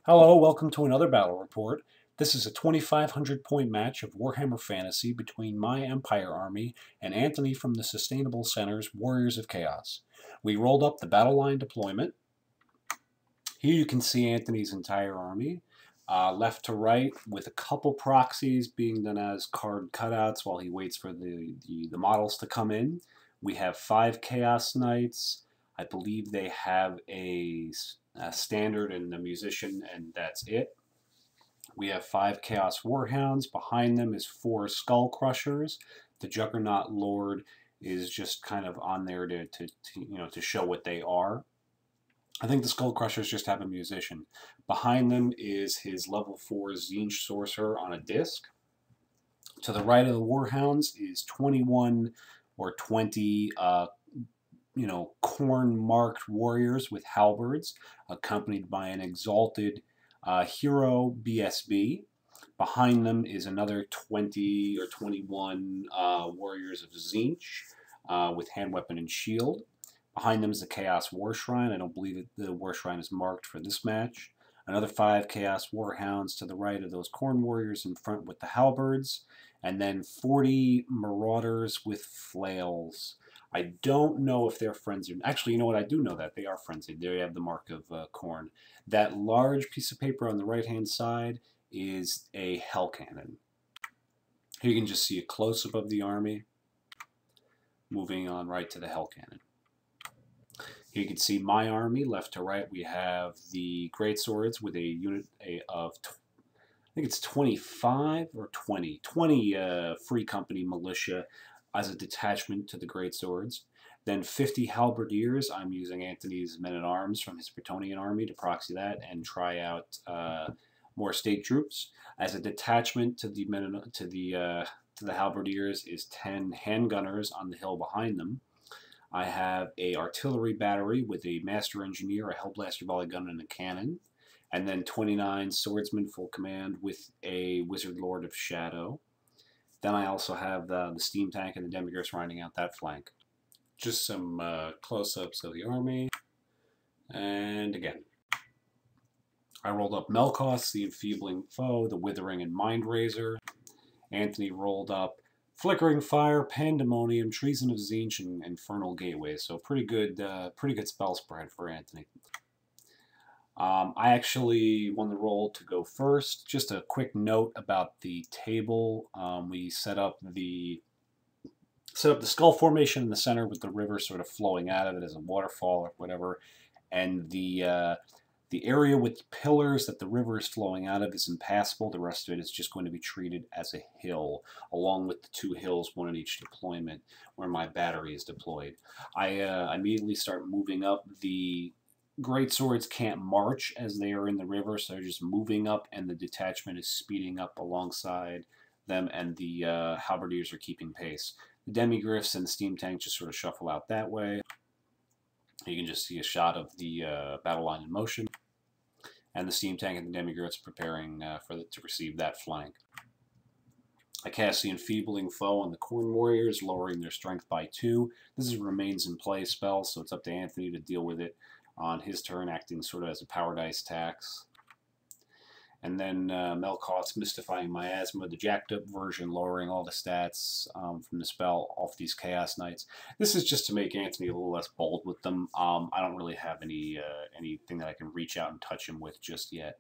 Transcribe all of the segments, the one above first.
Hello, welcome to another battle report. This is a 2,500 point match of Warhammer Fantasy between my Empire army and Anthony from the Sustainable Center's Warriors of Chaos. We rolled up the battle line deployment. Here you can see Anthony's entire army, left to right, with a couple proxies being done as card cutouts while he waits for the models to come in. We have 5 Chaos Knights. I believe they have a standard and a musician, and that's it. We have 5 Chaos Warhounds. Behind them is 4 Skull Crushers. The Juggernaut Lord is just kind of on there to show what they are. I think the Skull Crushers just have a musician. Behind them is his level 4 Tzeentch Sorcerer on a disc. To the right of the Warhounds is 21 or 20 corn-marked warriors with halberds, accompanied by an exalted hero BSB. Behind them is another 20 or 21 warriors of Tzeentch with hand weapon and shield. Behind them is the Chaos War Shrine. I don't believe that the War Shrine is marked for this match. Another 5 Chaos Warhounds to the right of those corn warriors in front with the halberds. And then 40 Marauders with flails. I don't know if they're frenzied. Actually, you know what? I do know that. They are frenzied. They have the mark of corn. That large piece of paper on the right-hand side is a Hell Cannon. Here you can just see a close-up of the army. Moving on right to the Hell Cannon. Here you can see my army. Left to right, we have the Greatswords with a unit of, I think it's 25 or 20. 20 Free Company Militia as a detachment to the Greatswords. Then 50 Halberdiers. I'm using Anthony's Men-at-Arms from his Bretonnian army to proxy that and try out more state troops. As a detachment to the Halberdiers is 10 Handgunners on the hill behind them. I have a artillery battery with a master engineer, a Hellblaster volley gun, and a cannon. And then 29 swordsmen full command with a Wizard Lord of Shadow. Then I also have the steam tank and the Demigryphs rounding out that flank. Just some close-ups of the army. And again, I rolled up Melkoth, the Enfeebling Foe, the Withering and Mindrazor. Anthony rolled up Flickering Fire, Pandemonium, Treason of Tzeentch, and Infernal Gateway. So pretty good spell spread for Anthony. I actually won the roll to go first. Just a quick note about the table. We set up the skull formation in the center with the river sort of flowing out of it as a waterfall or whatever, and the area with pillars that the river is flowing out of is impassable. The rest of it is just going to be treated as a hill, along with the 2 hills, one in each deployment, where my battery is deployed. I immediately start moving up. The Greatswords can't march as they are in the river, so they're just moving up, and the detachment is speeding up alongside them, and the Halberdiers are keeping pace. The Demigryphs and the steam tank just sort of shuffle out that way. You can just see a shot of the battle line in motion, and the steam tank and the Demigryphs preparing to receive that flank. I cast the Enfeebling Foe on the Corn Warriors, lowering their strength by 2. This is a remains in play spell, so it's up to Anthony to deal with it on his turn, acting sort of as a power dice tax. And then Melkoth's Mystifying Miasma, the jacked up version, lowering all the stats from the spell off these Chaos Knights. This is just to make Anthony a little less bold with them. I don't really have anything that I can reach out and touch him with just yet.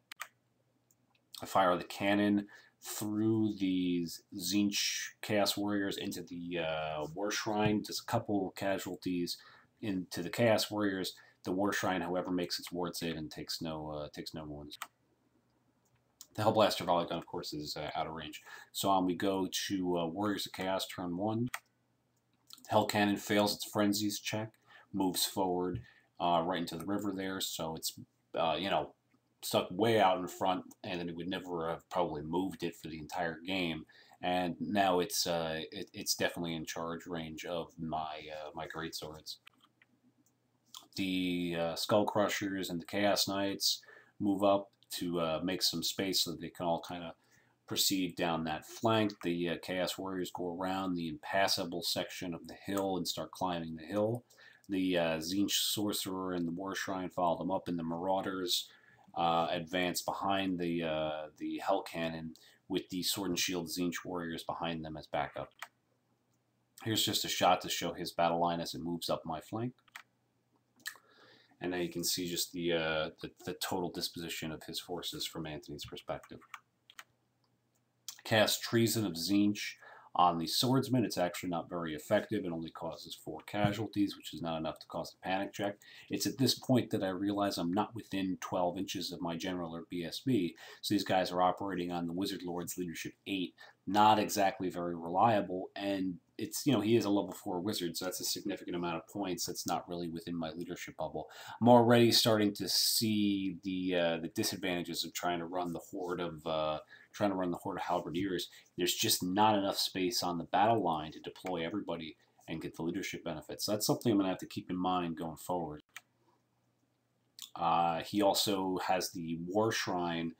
I fire the cannon through these Tzeentch Chaos Warriors into the War Shrine. Just a couple casualties into the Chaos Warriors. The War Shrine, however, makes its ward save and takes no wounds. The Hellblaster volley gun, of course, is out of range. So we go to Warriors of Chaos, turn 1. Hell Cannon fails its Frenzies check, moves forward right into the river there, so it's, stuck way out in front, and then it would never have probably moved it for the entire game. And now it's definitely in charge range of my Greatswords. The Skull Crushers and the Chaos Knights move up to make some space so that they can all kind of proceed down that flank. The Chaos Warriors go around the impassable section of the hill and start climbing the hill. The Tzeentch Sorcerer and the War Shrine follow them up, and the Marauders advance behind the Hell Cannon with the Sword and Shield Tzeentch warriors behind them as backup. Here's just a shot to show his battle line as it moves up my flank. And now you can see just the total disposition of his forces from Anthony's perspective. Cast Treason of Tzeentch on the swordsman. It's actually not very effective. It only causes 4 casualties, which is not enough to cause a panic check. It's at this point that I realize I'm not within 12 inches of my general or BSB, so these guys are operating on the Wizard Lord's Leadership 8, not exactly very reliable, and it's, you know, he is a level 4 wizard, so that's a significant amount of points that's not really within my leadership bubble. I'm already starting to see the disadvantages of trying to run the horde of halberdiers. There's just not enough space on the battle line to deploy everybody and get the leadership benefits. So that's something I'm going to have to keep in mind going forward. He also has the War Shrine,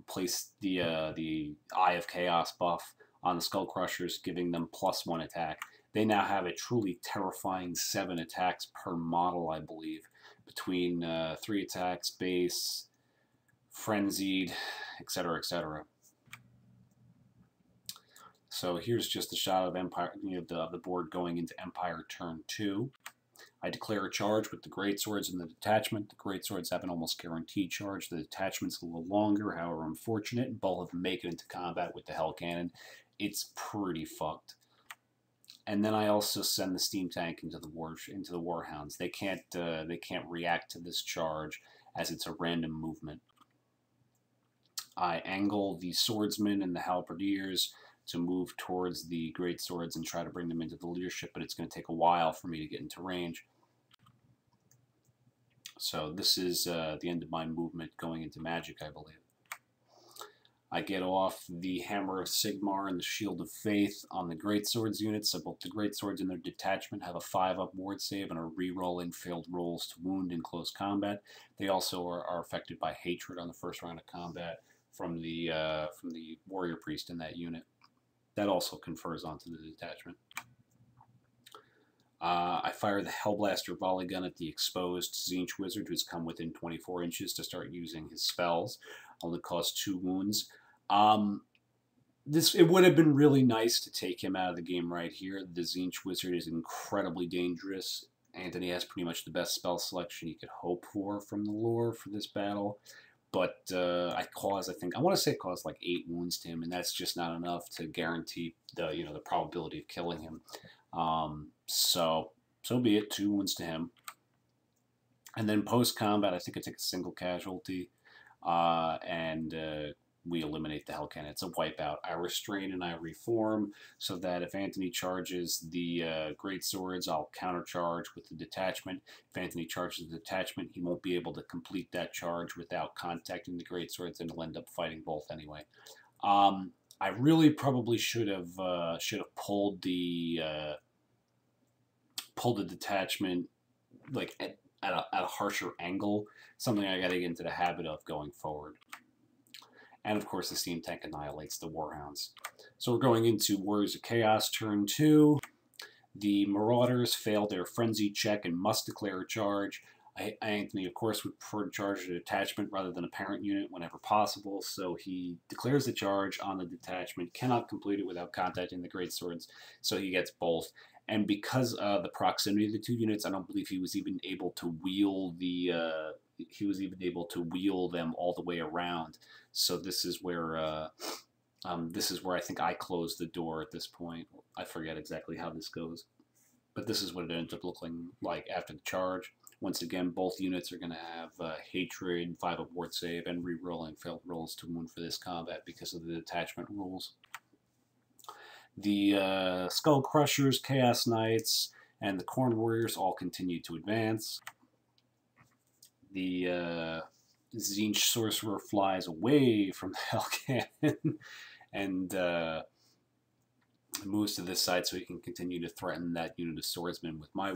place the Eye of Chaos buff on the Skull Crushers, giving them +1 attack. They now have a truly terrifying 7 attacks per model, I believe, between 3 attacks, base, frenzied, etc., etc. So here's just a shot of Empire, the board going into Empire turn 2. I declare a charge with the Greatswords and the detachment. The Greatswords have an almost guaranteed charge. The detachment's a little longer, however unfortunate. Both of them make it into combat with the Hell Cannon. It's pretty fucked. And then I also send the steam tank into the Warhounds. They can't react to this charge as it's a random movement. I angle the swordsmen and the halberdiers to move towards the great swords and try to bring them into the leadership, but it's going to take a while for me to get into range. So this is the end of my movement going into magic, I believe. I get off the Hammer of Sigmar and the Shield of Faith on the Greatswords units, so both the Greatswords and their detachment have a 5-up ward save and are re-rolling failed rolls to wound in close combat. They also are affected by hatred on the first round of combat from the Warrior Priest in that unit. That also confers onto the detachment. I fire the Hellblaster volley gun at the exposed Tzeentch wizard who's come within 24 inches to start using his spells. Only cost 2 wounds. It would have been really nice to take him out of the game right here. The Tzeentch wizard is incredibly dangerous. Anthony has pretty much the best spell selection you could hope for from the lore for this battle. But I want to say cause like 8 wounds to him, and that's just not enough to guarantee the probability of killing him. So be it. 2 wounds to him. And then post combat, I think I take a single casualty, and we eliminate the Hell Cannon. It's a wipeout. I restrain and I reform so that if Anthony charges the Great Swords, I'll countercharge with the detachment. If Anthony charges the detachment, he won't be able to complete that charge without contacting the Great Swords, and he'll end up fighting both anyway. I really probably should have pulled the detachment like at a harsher angle. Something I got to get into the habit of going forward. And of course, the steam tank annihilates the Warhounds. So we're going into Warriors of Chaos turn 2. The Marauders fail their frenzy check and must declare a charge. Anthony, of course, would prefer to charge a detachment rather than a parent unit whenever possible, so he declares the charge on the detachment, cannot complete it without contacting the Great Swords, so he gets both. And because of the proximity of the 2 units, I don't believe he was even able to wheel them all the way around. So this is where I think I closed the door at this point. I forget exactly how this goes, but this is what it ends up looking like after the charge. Once again, both units are going to have hatred, 5-up ward save, and re-rolling failed rolls to wound for this combat because of the detachment rules. The Skull Crushers, Chaos Knights, and the Corn Warriors all continue to advance. The Tzeentch Sorcerer flies away from the Hell Cannon and moves to this side so he can continue to threaten that unit of swordsmen with my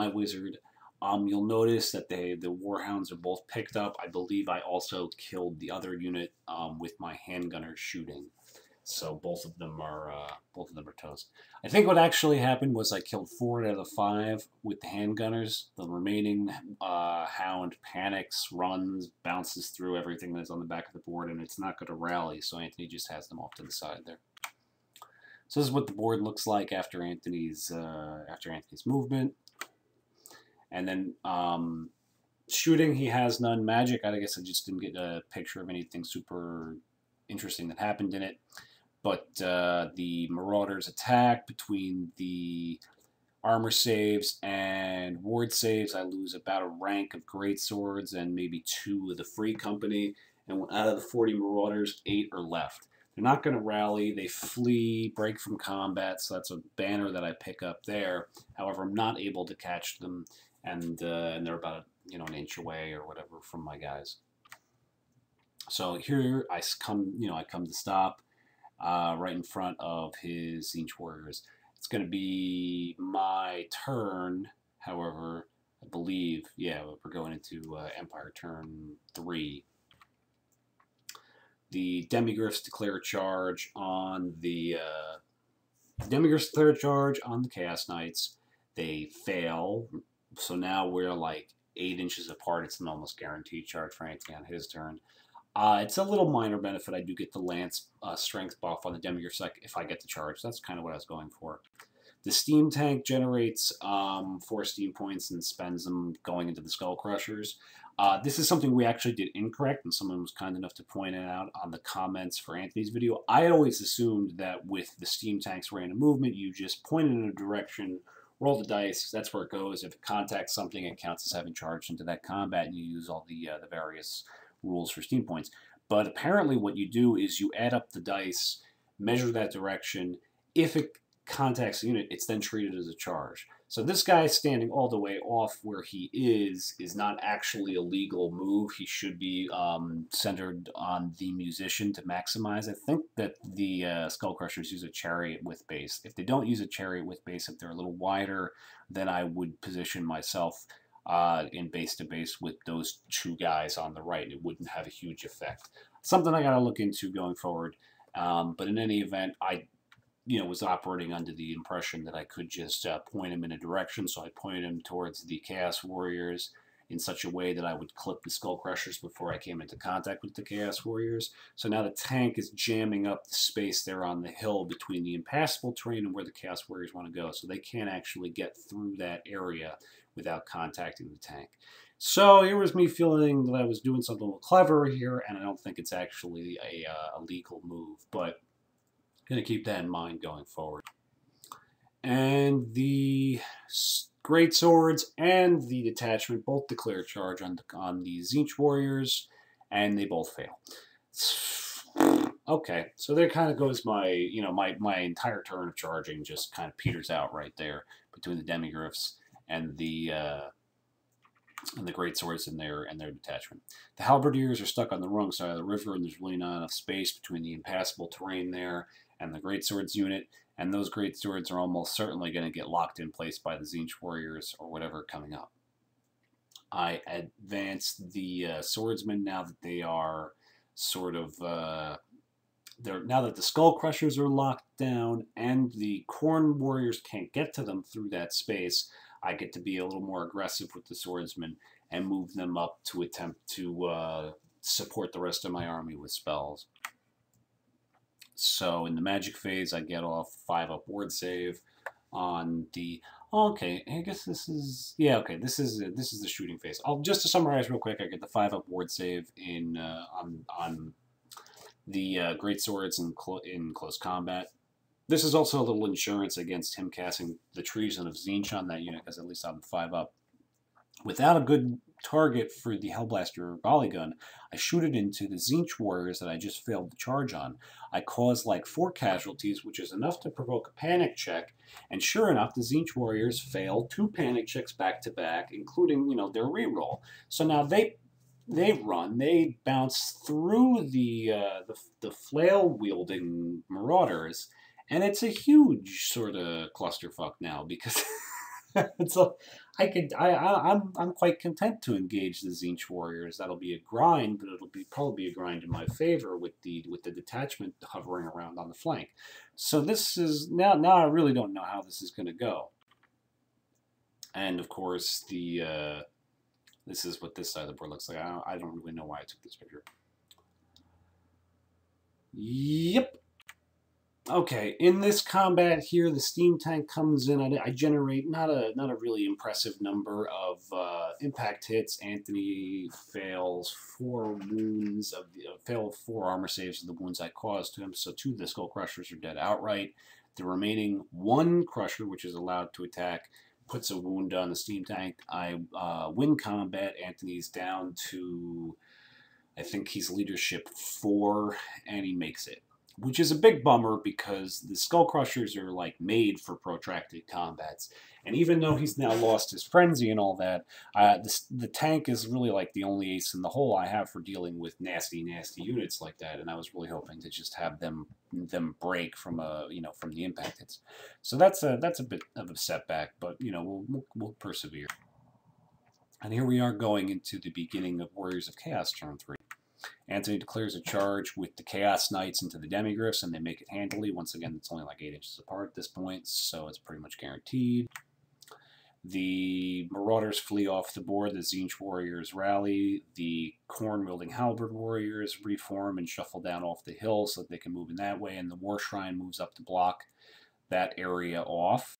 wizard. You'll notice that the Warhounds are both picked up. I believe I also killed the other unit with my handgunner shooting. So both of them are toast. I think what actually happened was I killed 4 out of the 5 with the handgunners. The remaining hound panics, runs, bounces through everything that's on the back of the board, and it's not going to rally. So Anthony just has them off to the side there. So this is what the board looks like after Anthony's movement. And then shooting, he has none. Magic, I guess I just didn't get a picture of anything super interesting that happened in it. But the Marauders attack between the armor saves and ward saves. I lose about a rank of greatswords and maybe 2 of the free company. And out of the 40 Marauders, 8 are left. They're not going to rally. They flee, break from combat. So that's a banner that I pick up there. However, I'm not able to catch them, and they're about an inch away or whatever from my guys. So here I come to stop. Right in front of his Tzeentch warriors. It's going to be my turn, however, I believe, yeah, we're going into Empire turn 3. The Demigryphs declare a charge on the Chaos Knights. They fail, so now we're like 8 inches apart. It's an almost guaranteed charge for Anthony on his turn. It's a little minor benefit. I do get the Lance strength buff on the Demigryphs if I get the charge. That's kind of what I was going for. The Steam Tank generates 4 steam points and spends them going into the Skull Crushers. This is something we actually did incorrect, and someone was kind enough to point it out on the comments for Anthony's video. I had always assumed that with the Steam Tank's random movement, you just point in a direction, roll the dice, that's where it goes. If it contacts something, it counts as having charged into that combat, and you use all the various rules for steam points. But apparently what you do is you add up the dice, measure that direction. If it contacts the unit, it's then treated as a charge. So this guy standing all the way off where he is not actually a legal move. He should be centered on the musician to maximize. I think that the Skull Crushers use a chariot with base. If they don't use a chariot with base, if they're a little wider, then I would position myself in base-to-base with those 2 guys on the right. It wouldn't have a huge effect. Something I got to look into going forward. But in any event, I was operating under the impression that I could just point him in a direction, so I pointed him towards the Chaos Warriors in such a way that I would clip the Skull Crushers before I came into contact with the Chaos Warriors. So now the tank is jamming up the space there on the hill between the impassable terrain and where the Chaos Warriors want to go, so they can't actually get through that area without contacting the tank. So here was me feeling that I was doing something a little clever here, and I don't think it's actually a legal move, but I'm going to keep that in mind going forward. And the Great Swords and the detachment both declare charge on the Tzeentch warriors, and they both fail. Okay, so there kind of goes my my entire turn of charging just kind of peters out right there between the Demigryphs and the Great Swords and their detachment. The Halberdiers are stuck on the wrong side of the river, and there's really not enough space between the impassable terrain there and the Great Swords unit, and those Great Swords are almost certainly going to get locked in place by the Tzeentch warriors or whatever coming up. I advanced the swordsmen now that they are sort of now that the Skull Crushers are locked down and the Khorne warriors can't get to them through that space. I get to be a little more aggressive with the swordsmen and move them up to attempt to support the rest of my army with spells. So in the magic phase, I get off 5-up ward save on the. Okay, I guess this is this is the shooting phase. Just to summarize real quick, I get the 5-up ward save in on the Great Swords in close combat. This is also a little insurance against him casting the Treason of Tzeentch on that unit, because at least I'm 5-up. Without a good target for the Hellblaster volley gun, I shoot it into the Tzeentch warriors that I just failed to charge on. I cause like 4 casualties, which is enough to provoke a panic check, and sure enough, the Tzeentch warriors fail 2 panic checks back to back, including their reroll. So now they run, they bounce through the flail wielding marauders. And it's a huge sort of clusterfuck now because I'm quite content to engage the Tzeentch warriors. That'll be a grind, but it'll probably be a grind in my favor with the detachment hovering around on the flank. So this is now I really don't know how this is going to go. And of course this is what this side of the board looks like. I don't really know why I took this picture. Yep. Okay, in this combat here, the steam tank comes in. I generate not a really impressive number of impact hits. Anthony fails 4 wounds failed 4 armor saves of the wounds I caused to him. So 2 of the skull crushers are dead outright. The remaining 1 crusher, which is allowed to attack, puts a wound on the steam tank. I win combat. Anthony's down to, I think he's leadership 4, and he makes it. Which is a big bummer because the Skull Crushers are like made for protracted combats. And even though he's now lost his frenzy and all that, the tank is really like the only ace in the hole I have for dealing with nasty units like that. And I was really hoping to just have them break from from the impact hits. So that's a bit of a setback, but we'll persevere. And here we are going into the beginning of Warriors of Chaos turn 3. Anthony declares a charge with the Chaos Knights into the Demigryphs, and they make it handily. Once again, it's only like 8 inches apart at this point, so it's pretty much guaranteed. The Marauders flee off the board. The Tzeentch Warriors rally. The Corn-wielding Halberd Warriors reform and shuffle down off the hill so that they can move in that way, and the War Shrine moves up to block that area off.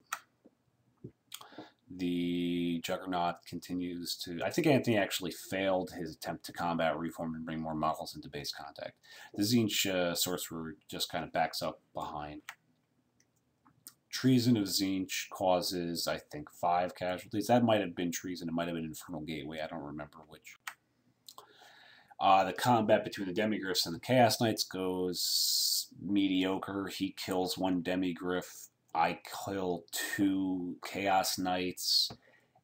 The Juggernaut continues to... I think Anthony actually failed his attempt to combat reform and bring more models into base contact. The Tzeentch Sorcerer just kind of backs up behind. Treason of Tzeentch causes, I think, 5 casualties. That might have been Treason. It might have been Infernal Gateway. I don't remember which. The combat between the Demigryphs and the Chaos Knights goes mediocre. He kills 1 Demigryph. I kill 2 Chaos Knights,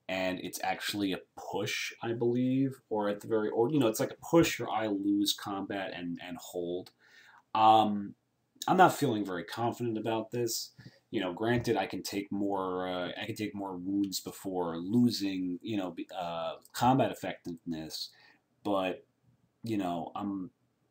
and it's actually a push, I believe, or at the very, it's like a push or I lose combat and hold. I'm not feeling very confident about this. Granted, I can take more wounds before losing, combat effectiveness, but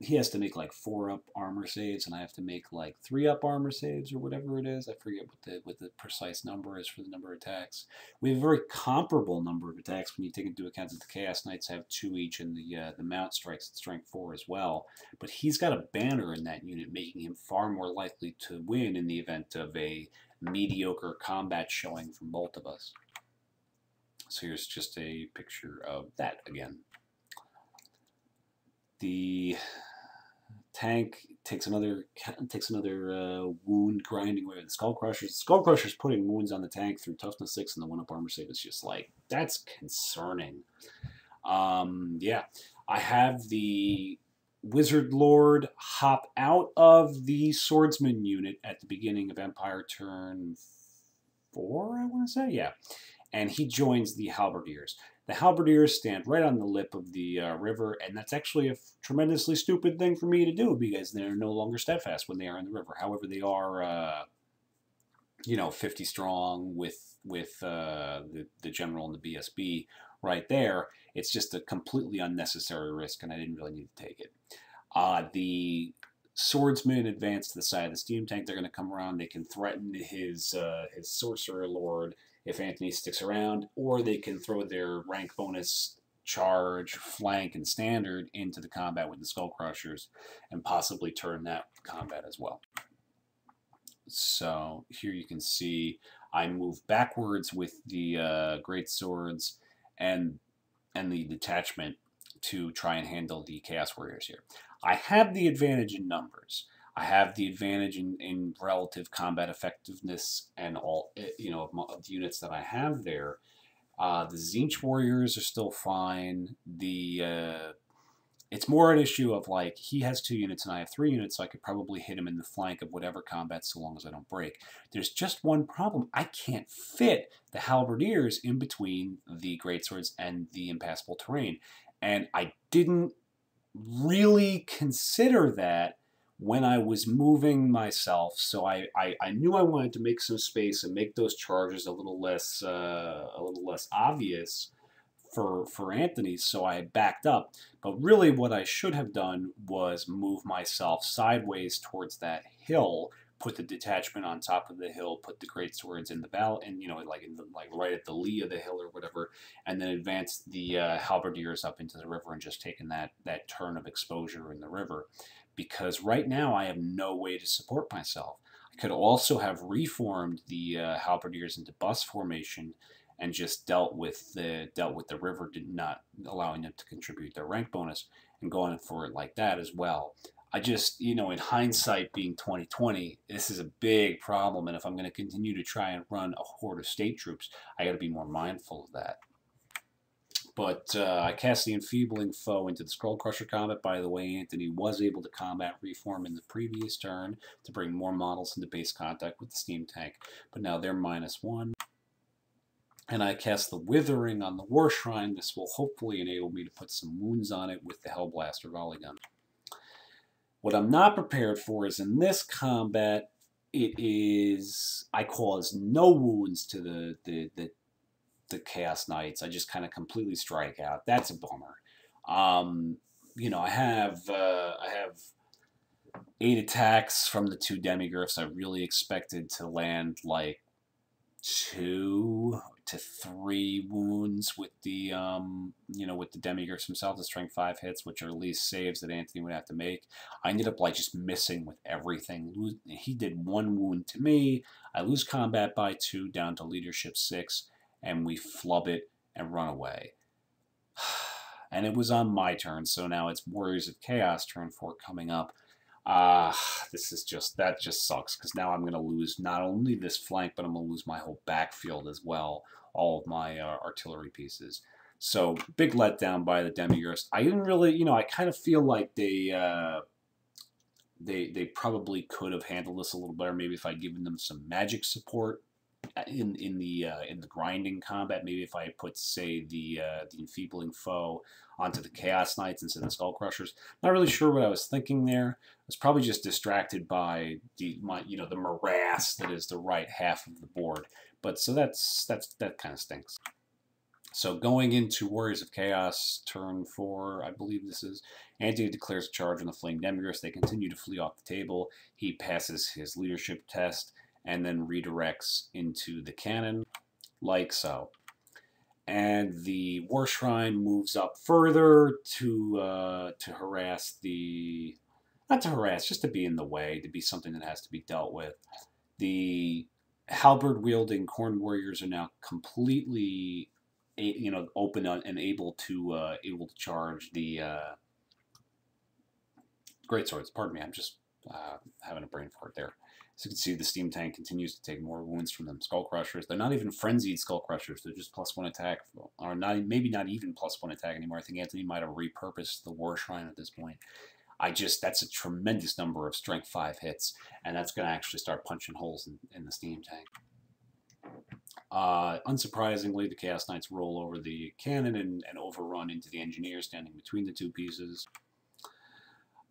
he has to make like 4 up armor saves, and I have to make like 3 up armor saves or whatever it is. I forget what the precise number is for the number of attacks. We have a very comparable number of attacks when you take into account that the Chaos Knights have 2 each, and the Mount strikes at strength 4 as well. But he's got a banner in that unit, making him far more likely to win in the event of a mediocre combat showing from both of us. So here's just a picture of that again. The tank takes another wound, grinding away with the Skull Crushers. The Skull Crushers putting wounds on the tank through toughness 6 and the 1-up armor save is just like, that's concerning. Yeah, I have the Wizard Lord hop out of the Swordsman unit at the beginning of Empire turn 4, I want to say, yeah, and he joins the Halberdiers. The Halberdiers stand right on the lip of the river, and that's actually a tremendously stupid thing for me to do because they're no longer steadfast when they are in the river. However, they are, 50 strong with the general and the BSB right there. It's just a completely unnecessary risk, and I didn't really need to take it. The swordsmen advance to the side of the steam tank. They're going to come around. They can threaten his sorcerer lord if Anthony sticks around, or they can throw their rank bonus charge, flank, and standard into the combat with the Skull Crushers and possibly turn that combat as well. So here you can see I move backwards with the great swords and the detachment to try and handle the Chaos Warriors here. I have the advantage in numbers. I have the advantage in relative combat effectiveness and all, of the units that I have there. The Tzeentch Warriors are still fine. It's more an issue of like, he has 2 units and I have 3 units, so I could probably hit him in the flank of whatever combat so long as I don't break. There's just one problem. I can't fit the Halberdiers in between the Greatswords and the impassable terrain. And I didn't really consider that when I was moving myself, so I knew I wanted to make some space and make those charges a little less obvious for Anthony, so I backed up. But really, what I should have done was move myself sideways towards that hill, put the detachment on top of the hill, put the great swords in the valley, and like right at the lee of the hill or whatever, and then advance the halberdiers up into the river and just taken that turn of exposure in the river, because right now I have no way to support myself. I could also have reformed the halberdiers into bus formation and just dealt with the river, not allowing them to contribute their rank bonus, and going for it like that as well. I just, in hindsight, being 2020, this is a big problem, and if I'm going to continue to try and run a horde of state troops, I got to be more mindful of that. But I cast the Enfeebling Foe into the Skullcrusher combat. By the way, Anthony was able to combat reform in the previous turn to bring more models into base contact with the steam tank, but now they're -1. And I cast the Withering on the War Shrine. This will hopefully enable me to put some wounds on it with the Hellblaster volley gun. What I'm not prepared for is in this combat, I cause no wounds to the Chaos Knights. I just kind of completely strike out. That's a bummer. I have 8 attacks from the 2 Demigryphs. I really expected to land like 2 to 3 wounds with the with the Demigryphs himself, the strength 5 hits, which are at least saves that Anthony would have to make. I ended up like just missing with everything. He did 1 wound to me. I lose combat by 2 down to leadership 6, and we flub it and run away. And it was on my turn, so now it's Warriors of Chaos turn 4 coming up. That just sucks, because now I'm going to lose not only this flank, but I'm going to lose my whole backfield as well, all of my artillery pieces. So, big letdown by the Demigryphs. I didn't really, I kind of feel like they probably could have handled this a little better, maybe if I'd given them some magic support in the grinding combat. Maybe if I put, say, the Enfeebling Foe onto the Chaos Knights instead of the Skullcrushers. Not really sure what I was thinking there. I was probably just distracted by the morass that is the right half of the board. But so that kind of stinks. So going into Warriors of Chaos, turn 4, I believe this is, Anthony declares a charge on the Fleeing Demigryphs. They continue to flee off the table. He passes his leadership test and then redirects into the cannon, like so. And the War Shrine moves up further to harass the... Not to harass, just to be in the way, to be something that has to be dealt with. The halberd-wielding Khorne warriors are now completely, open and able to charge the greatswords. Pardon me, I'm just having a brain fart there. As you can see, the steam tank continues to take more wounds from them Skullcrushers. They're not even frenzied Skullcrushers. They're just +1 attack, or maybe not even +1 attack anymore. I think Anthony might have repurposed the War Shrine at this point. That's a tremendous number of strength 5 hits, and that's going to actually start punching holes in the steam tank. Unsurprisingly, the Chaos Knights roll over the cannon and overrun into the engineer standing between the 2 pieces.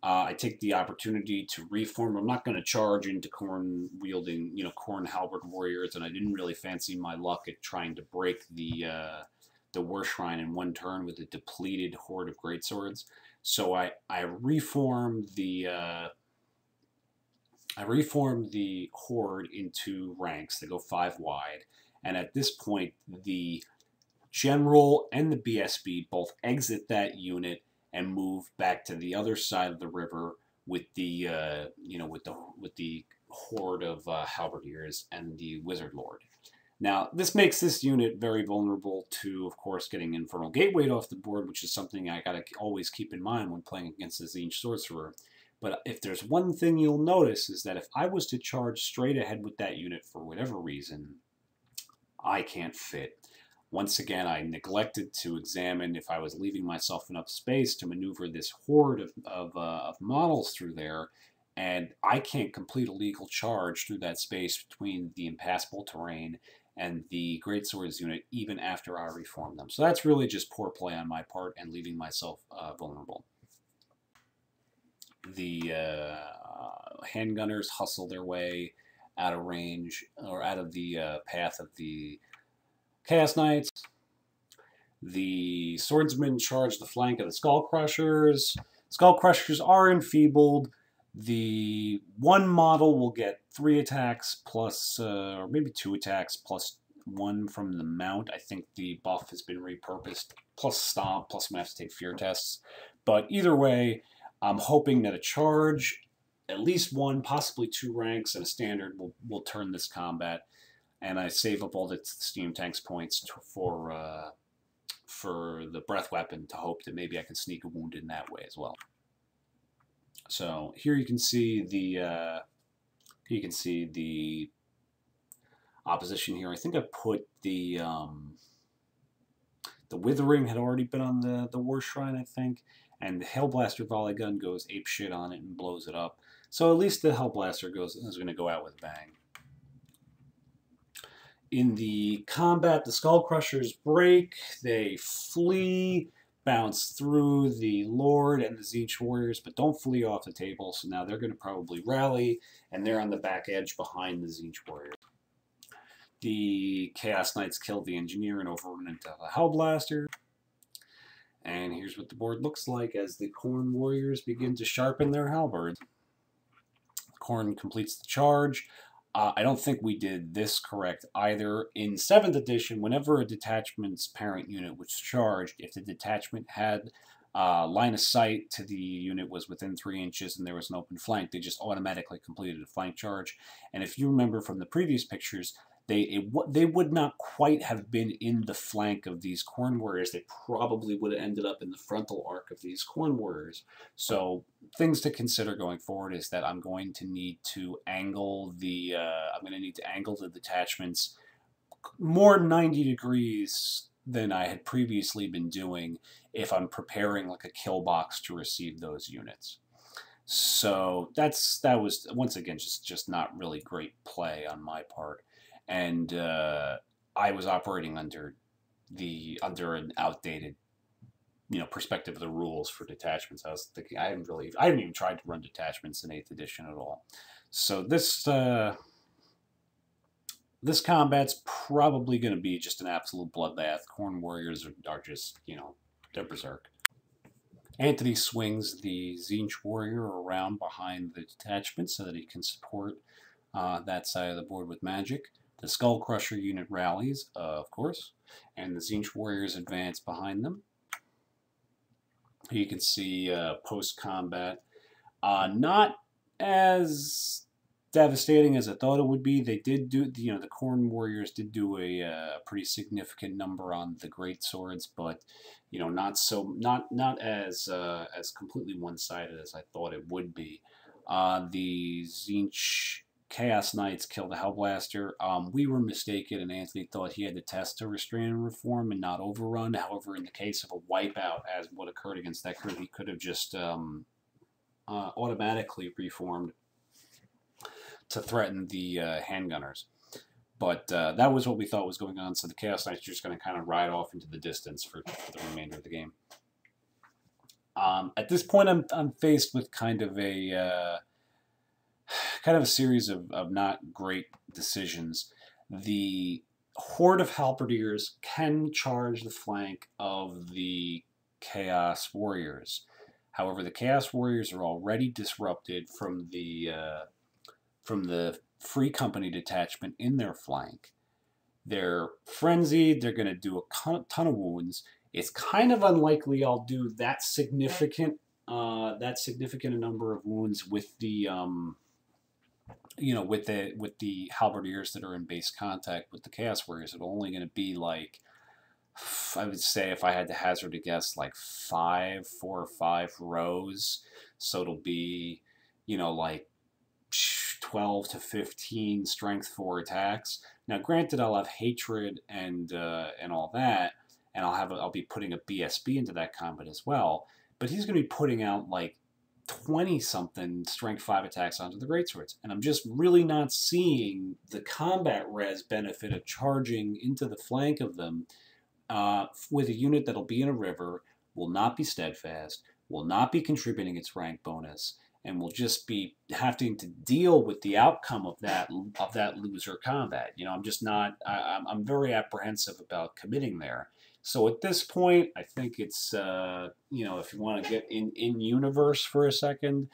I take the opportunity to reform. I'm not going to charge into Khorne-wielding, Khorne halberd warriors, and I didn't really fancy my luck at trying to break the War Shrine in 1 turn with a depleted horde of greatswords. So I reformed the horde into ranks. They go 5 wide, and at this point, the general and the BSB both exit that unit and move back to the other side of the river with the with the horde of halberdiers and the wizard lord. Now, this makes this unit very vulnerable to, of course, getting Infernal Gateway off the board, which is something I gotta always keep in mind when playing against the Tzeentch Sorcerer. But if there's one thing you'll notice is that if I was to charge straight ahead with that unit for whatever reason, I can't fit. Once again, I neglected to examine if I was leaving myself enough space to maneuver this horde of models through there, and I can't complete a legal charge through that space between the impassable terrain and the Greatswords unit, even after I reform them. So that's really just poor play on my part and leaving myself vulnerable. The Handgunners hustle their way out of range, or out of the path of the Chaos Knights. The swordsmen charge the flank of the Skull Crushers. Skull Crushers are enfeebled. The one model will get 3 attacks plus, or maybe 2 attacks plus 1 from the mount. I think the buff has been repurposed, plus Stomp, plus I'm going to have to take fear tests. But either way, I'm hoping that a charge, at least 1, possibly 2 ranks, and a standard will turn this combat. And I save up all the steam tanks points for the breath weapon to hope that maybe I can sneak a wound in that way as well. So here you can see the opposition here. I think I put the Withering had already been on the War Shrine, I think, and the Hellblaster volley gun goes apeshit on it and blows it up. So at least the Hellblaster is going to go out with a bang. In the combat, the Skull Crushers break, they flee, bounce through the Lord and the Tzeentch Warriors, but don't flee off the table, so now they're going to probably rally, and they're on the back edge behind the Tzeentch Warriors. The Chaos Knights kill the Engineer and overrun into the Hellblaster. And here's what the board looks like as the Khorne Warriors begin to sharpen their halberds. Khorne completes the charge. I don't think we did this correct either. In 7th edition, whenever a detachment's parent unit was charged, if the detachment had line of sight to the unit was within 3 inches and there was an open flank, they just automatically completed a flank charge. And if you remember from the previous pictures, they would not quite have been in the flank of these Khorne Warriors. They probably would have ended up in the frontal arc of these Khorne Warriors. So things to consider going forward is that I'm going to need to angle the detachments more 90 degrees than I had previously been doing if I'm preparing like a kill box to receive those units. So that was once again just not really great play on my part. And I was operating under an outdated, perspective of the rules for detachments. I was thinking I haven't even tried to run detachments in 8th edition at all. So this combat's probably going to be just an absolute bloodbath. Khorne Warriors are just, they're berserk. Anthony swings the Tzeentch Warrior around behind the detachment so that he can support that side of the board with magic. The Skull Crusher unit rallies, of course, and the Tzeentch Warriors advance behind them. You can see post-combat, not as devastating as I thought it would be. They did do, the Khorne Warriors did do a pretty significant number on the great swords, but not as completely one-sided as I thought it would be. The Tzeentch Chaos Knights kill the Hellblaster. We were mistaken, and Anthony thought he had to test to restrain and reform and not overrun. However, in the case of a wipeout, as what occurred against that crew, he could have just automatically reformed to threaten the handgunners. But that was what we thought was going on, so the Chaos Knights are just going to kind of ride off into the distance for the remainder of the game. At this point, I'm faced with kind of a series of not great decisions. The horde of halberdiers can charge the flank of the Chaos Warriors. However, the Chaos Warriors are already disrupted from the Free Company detachment in their flank. They're frenzied. They're going to do a ton of wounds. It's kind of unlikely I'll do that significant a number of wounds with the with the halberdiers that are in base contact with the Chaos Warriors. It's only going to be like, I would say, if I had to hazard a guess, like 4 or 5 rows. So it'll be, like 12 to 15 strength 4 attacks. Now, granted, I'll have hatred and all that, and I'll be putting a BSB into that combat as well. But he's going to be putting out like 20-something strength 5 attacks onto the greatswords, and I'm just really not seeing the combat res benefit of charging into the flank of them with a unit that'll be in a river, will not be steadfast, will not be contributing its rank bonus, and will just be having to deal with the outcome of that loser combat. You know, I'm just not. I'm very apprehensive about committing there. So at this point, I think it's you know, if you want to get in universe for a second,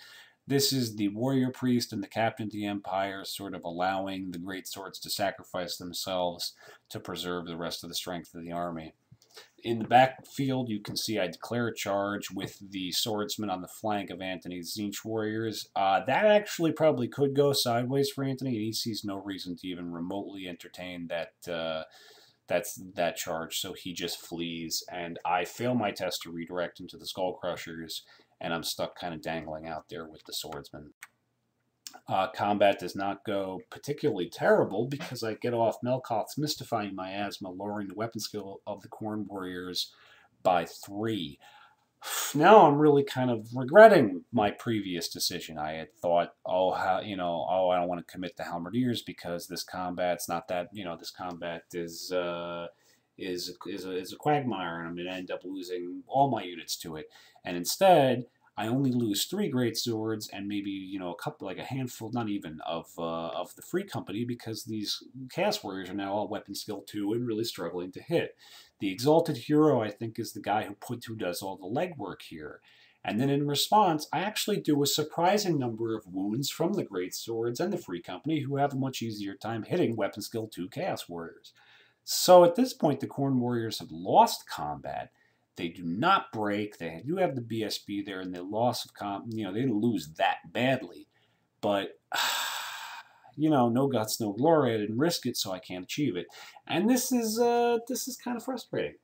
this is the warrior priest and the captain of the empire sort of allowing the great swords to sacrifice themselves to preserve the rest of the strength of the army. In the backfield, you can see I declare a charge with the swordsman on the flank of Antony's Tzeentch warriors. That actually probably could go sideways for Antony, and he sees no reason to even remotely entertain that charge, so he just flees, and I fail my test to redirect into the Skull Crushers, and I'm stuck kind of dangling out there with the swordsman. Combat does not go particularly terrible because I get off Melkoth's Mystifying Miasma, lowering the weapon skill of the Khorne warriors by 3. Now I'm really kind of regretting my previous decision. I had thought, oh, I don't want to commit to Halberdiers because this combat's not that, this combat is a quagmire, and I'm going to end up losing all my units to it. And instead, I only lose 3 great swords and maybe a couple, like a handful, not even of the Free Company, because these Chaos Warriors are now all weapon skill 2 and really struggling to hit. The Exalted Hero, I think, is the guy who does all the legwork here. And then in response, I actually do a surprising number of wounds from the Great Swords and the Free Company, who have a much easier time hitting weapon skill 2 Chaos Warriors. So at this point, the Khorne Warriors have lost combat. They do not break. They do have the BSB there, and the loss of they didn't lose that badly. But, no guts, no glory. I didn't risk it, so I can't achieve it. And this is kind of frustrating.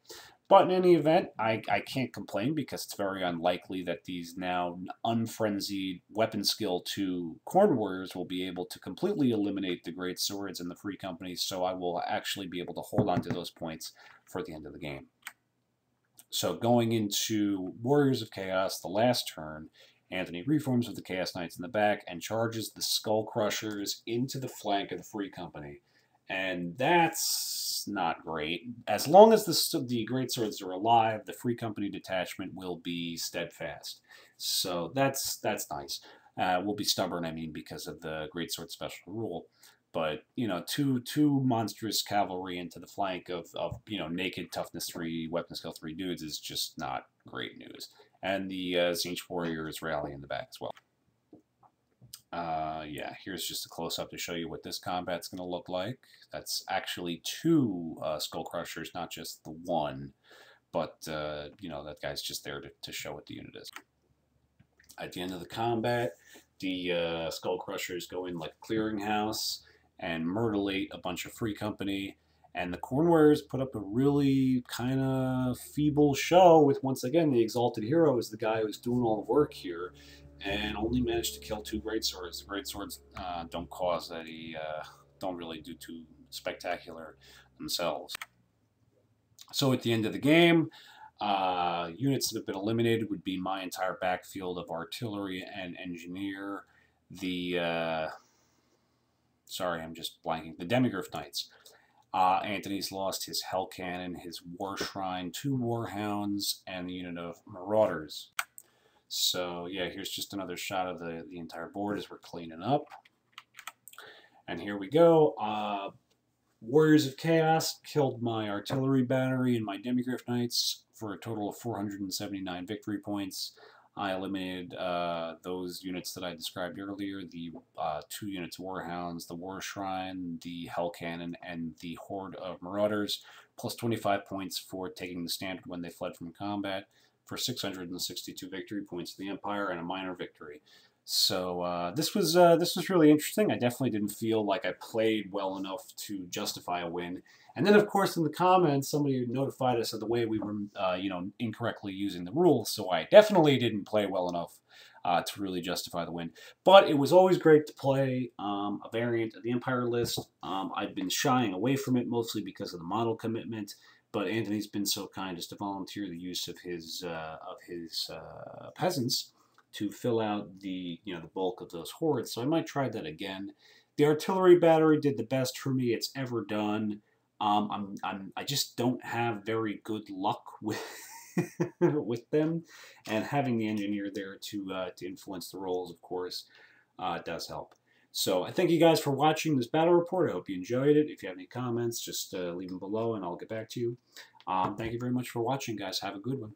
But in any event, I can't complain because it's very unlikely that these now unfrenzied weapon skill 2 Khorne Warriors will be able to completely eliminate the Great Swords and the Free Company, so I will actually be able to hold on to those points for the end of the game. So going into Warriors of Chaos, the last turn, Antony reforms with the Chaos Knights in the back and charges the Skull Crushers into the flank of the Free Company. And that's not great. As long as the Great Swords are alive, the Free Company detachment will be steadfast. So that's nice. Will be stubborn, I mean, because of the Great Sword special rule. But, two monstrous cavalry into the flank of naked toughness 3, weapon skill 3 dudes is just not great news. And the Tzeentch warriors rally in the back as well. Yeah, here's just a close-up to show you what this combat's going to look like. That's actually 2 Skull Crushers, not just the 1. But, that guy's just there to show what the unit is. At the end of the combat, the Skull Crushers go in like a clearinghouse and murderate a bunch of Free Company, and the Khorne Warriors put up a really kind of feeble show with, once again, the Exalted Hero is the guy who's doing all the work here, and only managed to kill 2 Great Swords. The Great Swords don't cause any, don't really do too spectacular themselves. So at the end of the game, units that have been eliminated would be my entire backfield of artillery and engineer, the sorry, I'm just blanking. The Demigryph Knights. Antony's lost his Hell Cannon, his War Shrine, 2 Warhounds, and the unit of Marauders. So, yeah, here's just another shot of the entire board as we're cleaning up. And here we go. Warriors of Chaos killed my artillery battery and my Demigryph Knights for a total of 479 victory points. I eliminated those units that I described earlier, the 2 units of Warhounds, the War Shrine, the Hell Cannon, and the Horde of Marauders, plus 25 points for taking the standard when they fled from combat, for 662 victory points to the Empire, and a minor victory. So this was really interesting. I definitely didn't feel like I played well enough to justify a win. And then, of course, in the comments, somebody notified us of the way we were, incorrectly using the rules. So I definitely didn't play well enough to really justify the win. But it was always great to play a variant of the Empire list. I've been shying away from it mostly because of the model commitment. But Antony's been so kind as to volunteer the use of his peasants to fill out the bulk of those hordes. So I might try that again. The artillery battery did the best for me it's ever done. I just don't have very good luck with with them, and having the engineer there to influence the rolls, of course, does help. So I thank you guys for watching this battle report. I hope you enjoyed it. If you have any comments, just leave them below and I'll get back to you. Thank you very much for watching, guys. Have a good one.